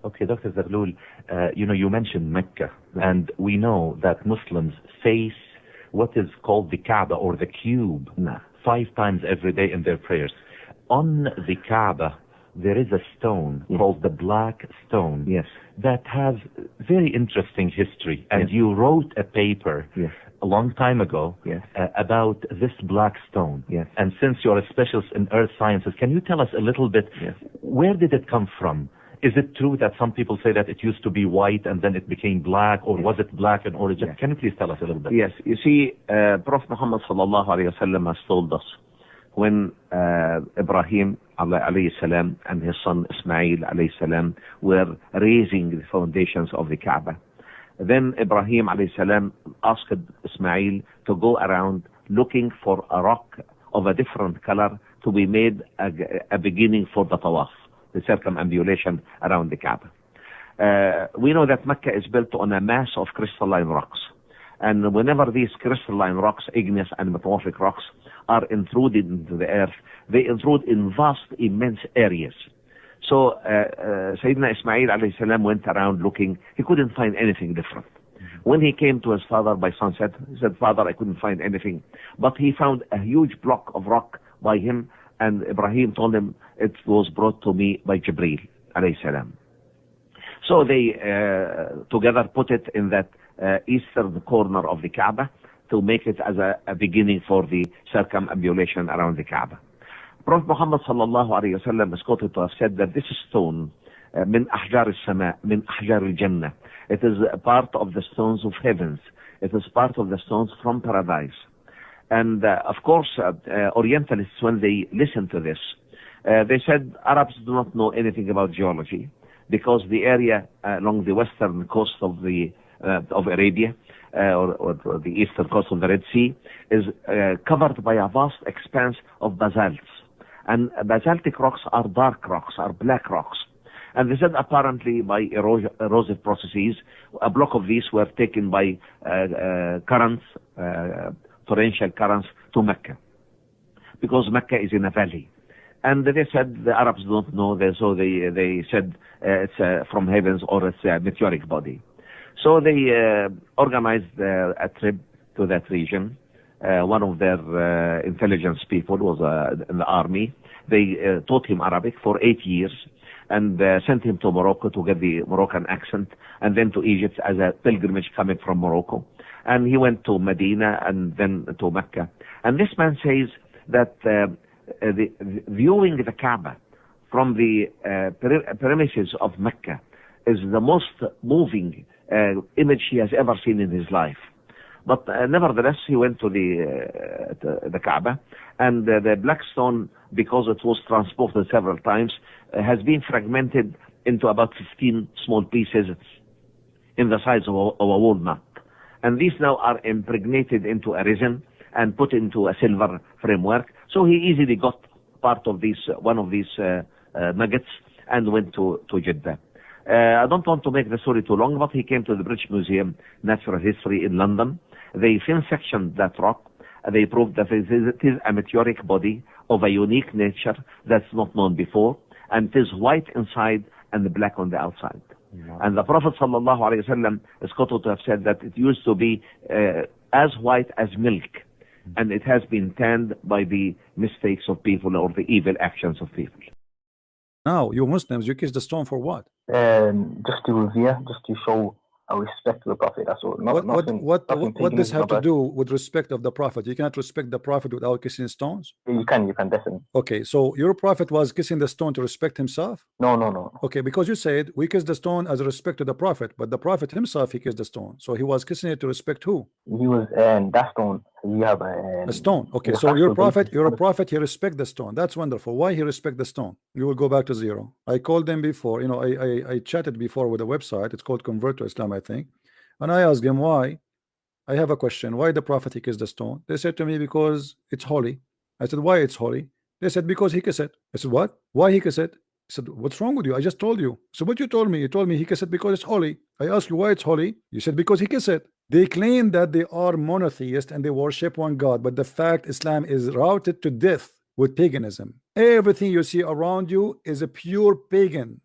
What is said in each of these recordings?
Okay, Dr. Zaghloul, you mentioned Mecca, and we know that Muslims face what is called the Kaaba or the cube 5 times every day in their prayers. On the Kaaba, there is a stone called the black stone that has very interesting history, and you wrote a paper a long time ago about this black stone. And since you're a specialist in earth sciences, can you tell us a little bit, where did it come from? Is it true that some people say that it used to be white and then it became black, or was it black in origin? Can you please tell us a little bit? Yes, you see, Prophet Muhammad sallallahu alayhi wa sallam has told us when Ibrahim alayhi salam and his son Ismail alayhi salam were raising the foundations of the Kaaba. Then Ibrahim alayhi salam asked Ismail to go around looking for a rock of a different color to be made a beginning for the tawaf, the circumambulation around the Kaaba. We know that Mecca is built on a mass of crystalline rocks. And whenever these crystalline rocks, igneous and metamorphic rocks, are intruded into the earth, they intrude in vast, immense areas. So Sayyidina Ismail alayhi salam went around looking. He couldn't find anything different. When he came to his father by sunset, he said, "Father, I couldn't find anything." But he found a huge block of rock by him, and Ibrahim told him, "It was brought to me by Jibreel alayhi salam." So they together put it in that eastern corner of the Kaaba to make it as a beginning for the circumambulation around the Kaaba. Prophet Muhammad sallallahu alayhi wa sallam is quoted to have said that this stone, min ahjar al-sama, min ahjar al-jannah, it is a part of the stones of heavens. It is part of the stones from paradise. And of course, Orientalists, when they listen to this, they said Arabs do not know anything about geology, because the area along the western coast of Arabia, or the eastern coast of the Red Sea, is covered by a vast expanse of basalts. And basaltic rocks are dark rocks, are black rocks. And they said apparently by erosive processes, a block of these were taken by currents, torrential currents, to Mecca, because Mecca is in a valley. And they said the Arabs don't know, so they said it's from heavens, or it's a meteoric body. So they organized a trip to that region. One of their intelligence people was in the army. They taught him Arabic for 8 years and sent him to Morocco to get the Moroccan accent, and then to Egypt as a pilgrimage coming from Morocco. And he went to Medina and then to Mecca. And this man says that viewing the Kaaba from the premises of Mecca is the most moving image he has ever seen in his life. But nevertheless, he went to the Kaaba, and the black stone, because it was transported several times, has been fragmented into about 15 small pieces in the size of a walnut. And these now are impregnated into a resin and put into a silver framework. So he easily got part of one of these nuggets, and went to Jeddah. I don't want to make the story too long, but he came to the British Museum Natural History in London. They thin-sectioned that rock. They proved that it is a meteoric body of a unique nature that's not known before, and it is white inside and black on the outside. And the Prophet sallallahu alaihi wasallam is quoted to have said that it used to be as white as milk, and it has been tanned by the mistakes of people or the evil actions of people. Now, you Muslims, you kiss the stone for what? Just to revere, just to show our respect to the Prophet. That's all. What does have to do with respect of the Prophet? You cannot respect the Prophet without kissing stones? You can definitely. Okay, so your Prophet was kissing the stone to respect himself? No. Okay, because you said we kiss the stone as a respect to the Prophet, but the Prophet himself, he kissed the stone. So he was kissing it to respect who? He was that stone. You have a stone. Okay, so your prophet, he respect the stone. That's wonderful. Why he respect the stone? You will go back to zero. I called them before. I chatted before with a website. It's called Convert to Islam, I think. And I asked them why. I have a question. Why the prophet he kissed the stone? They said to me because it's holy. I said why it's holy? They said because he kissed it. I said what? Why he kissed it? I said what's wrong with you? I just told you. So what you told me? You told me he kissed it because it's holy. I asked you why it's holy. You said because he kissed it. They claim that they are monotheist and they worship one God, but the fact Islam is routed to death with paganism. Everything you see around you is a pure pagan.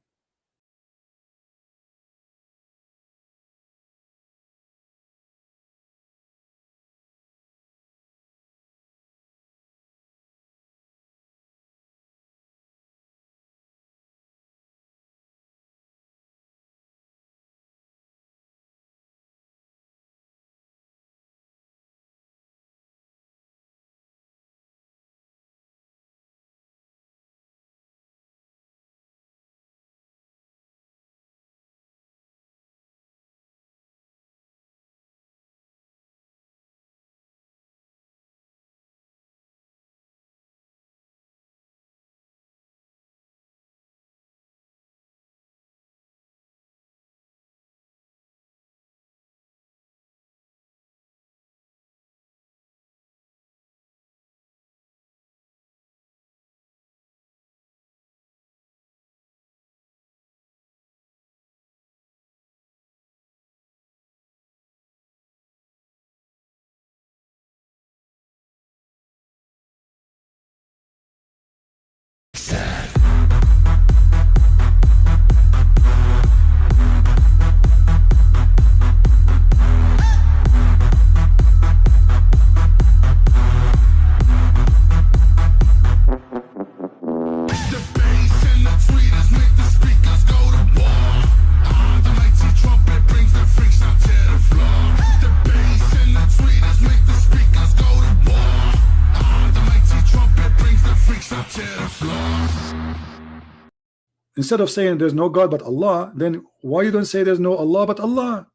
Instead of saying there's no God but Allah, then why you don't say there's no Allah but Allah?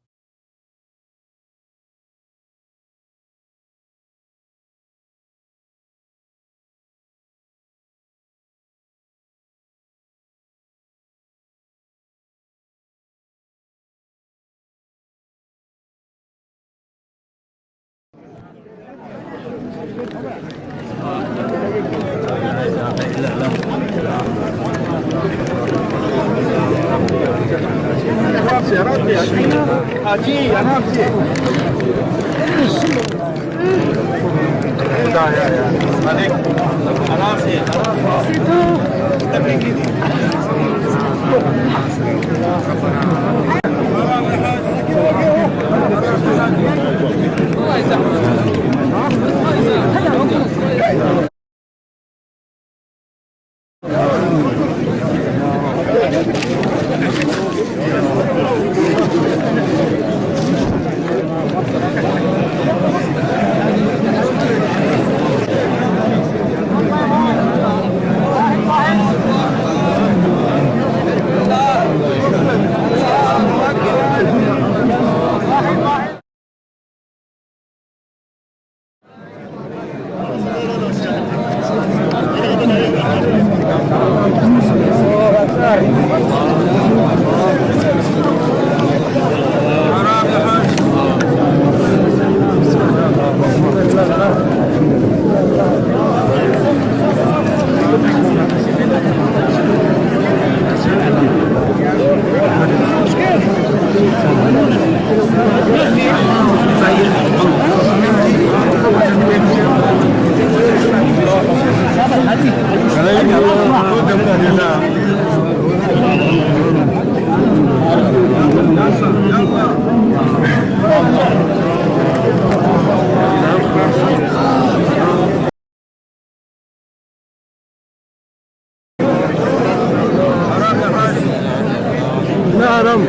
Haram.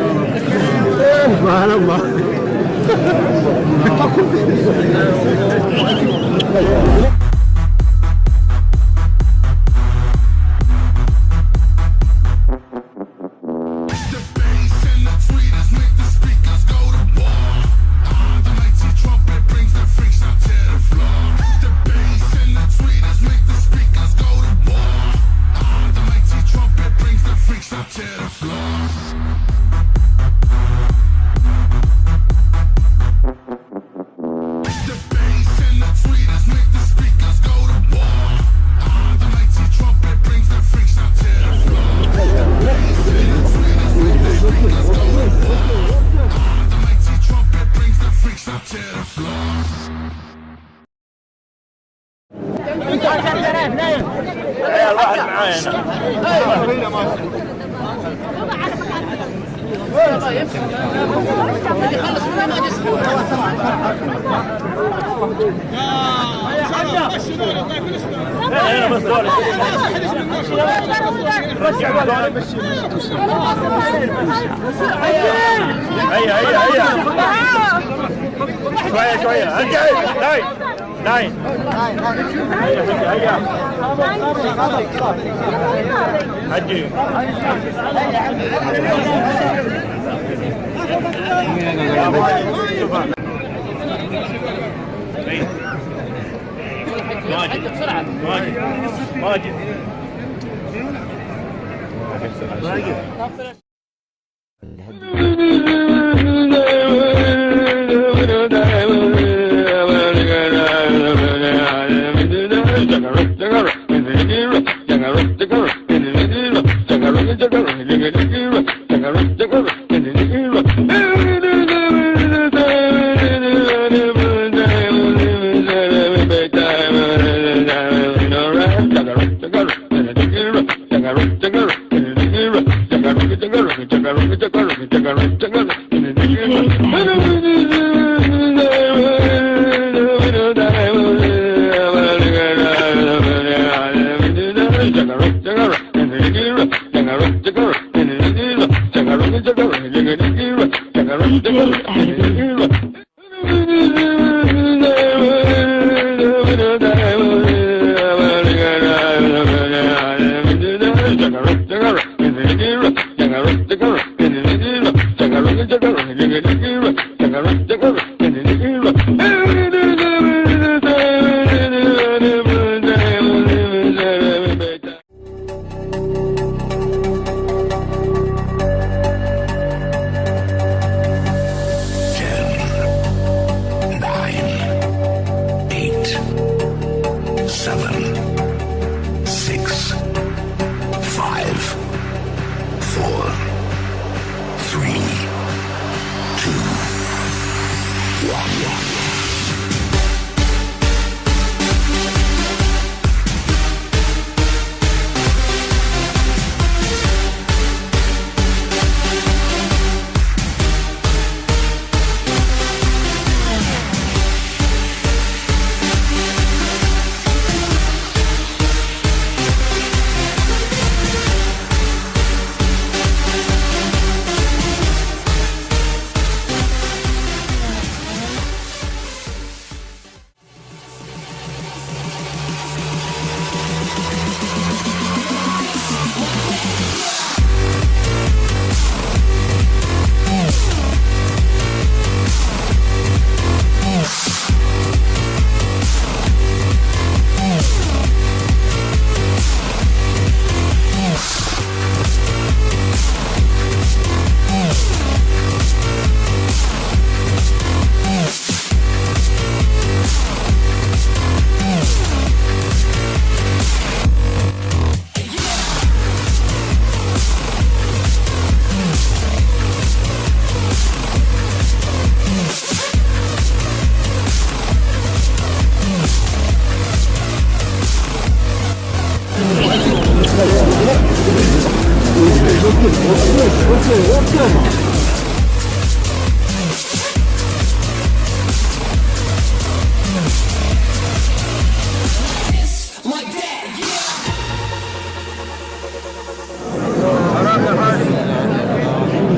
Subhanallah. شوية ارجعي ناين هيا حجي ماجد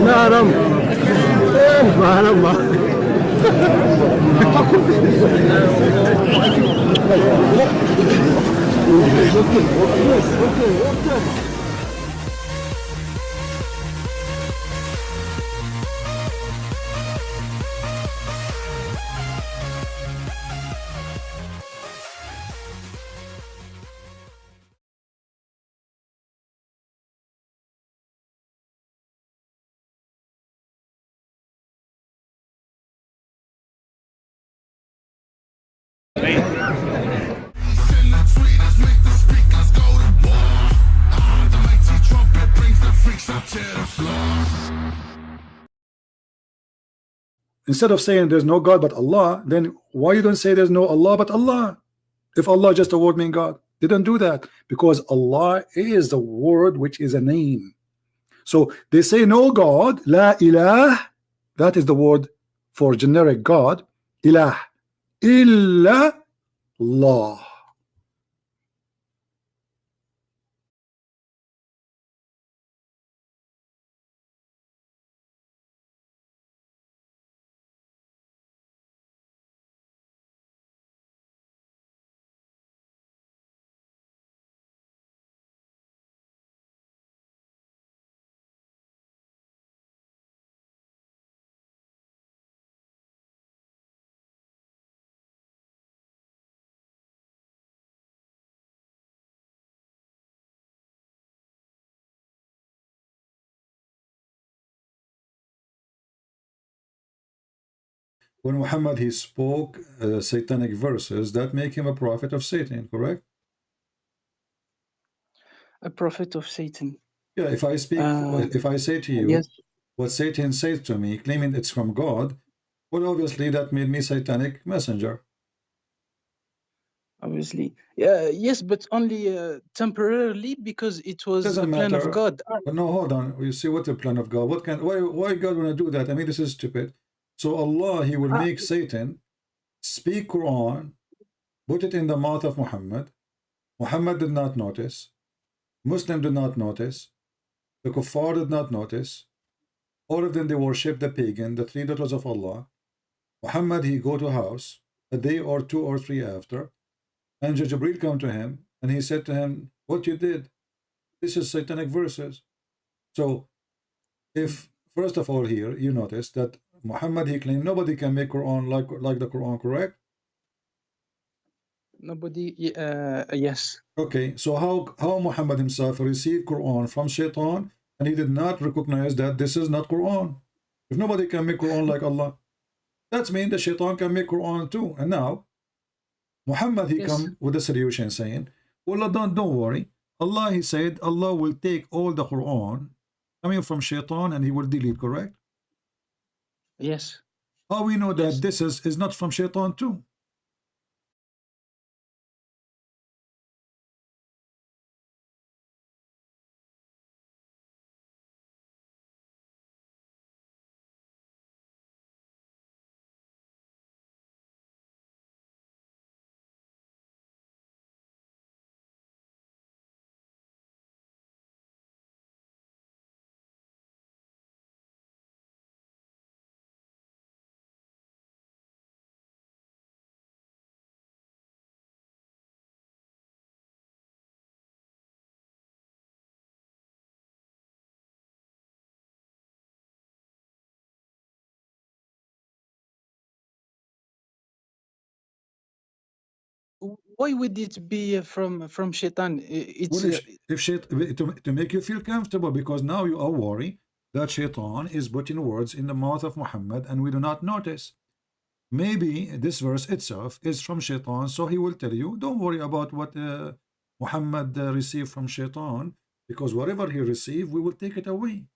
Haram. سبحان الله. Instead of saying there's no God but Allah, then why you don't say there's no Allah but Allah? If Allah just a word mean God, they don't do that because Allah is the word which is a name. So they say no God, la ilah, that is the word for generic God, ilah, illa Allah. When Muhammad he spoke satanic verses, that make him a prophet of Satan, correct? A prophet of Satan. Yeah, if I speak, if I say to you Yes, what Satan says to me, claiming it's from God, well, obviously that made me satanic messenger. obviously. Yeah, yes, but only temporarily because it was Doesn't the plan of matter. God. But no, hold on. You see what the plan of God? What can? Why God wanna do that? I mean, this is stupid. So Allah, He will Ah, make Satan speak Quran, put it in the mouth of Muhammad. Muhammad did not notice. Muslim did not notice. The Kuffar did not notice. All of them they worship the pagan, the three daughters of Allah. Muhammad he go to house a day or two or three after, and Jibril come to him and he said to him, "What you did? This is satanic verses." So if first of all here you notice that Muhammad he claimed nobody can make Quran like the Quran, correct? nobody. Yes, Okay, so how Muhammad himself received Quran from Shaitan and he did not recognize that this is not Quran? If nobody can make Quran like Allah, that means the Shaitan can make Quran too. And now Muhammad he yes, come with a solution saying, well, don't worry. Allah he said Allah will take all the Quran coming from Shaitan and he will delete, correct? yes, How we know that yes. this is not from Shaitan too? Why would it be from Shaitan? Well, It's if to make you feel comfortable, because now you are worried that Shaitan is putting words in the mouth of Muhammad and we do not notice. Maybe this verse itself is from Shaitan, so he will tell you, don't worry about what Muhammad received from Shaitan, because whatever he received, we will take it away.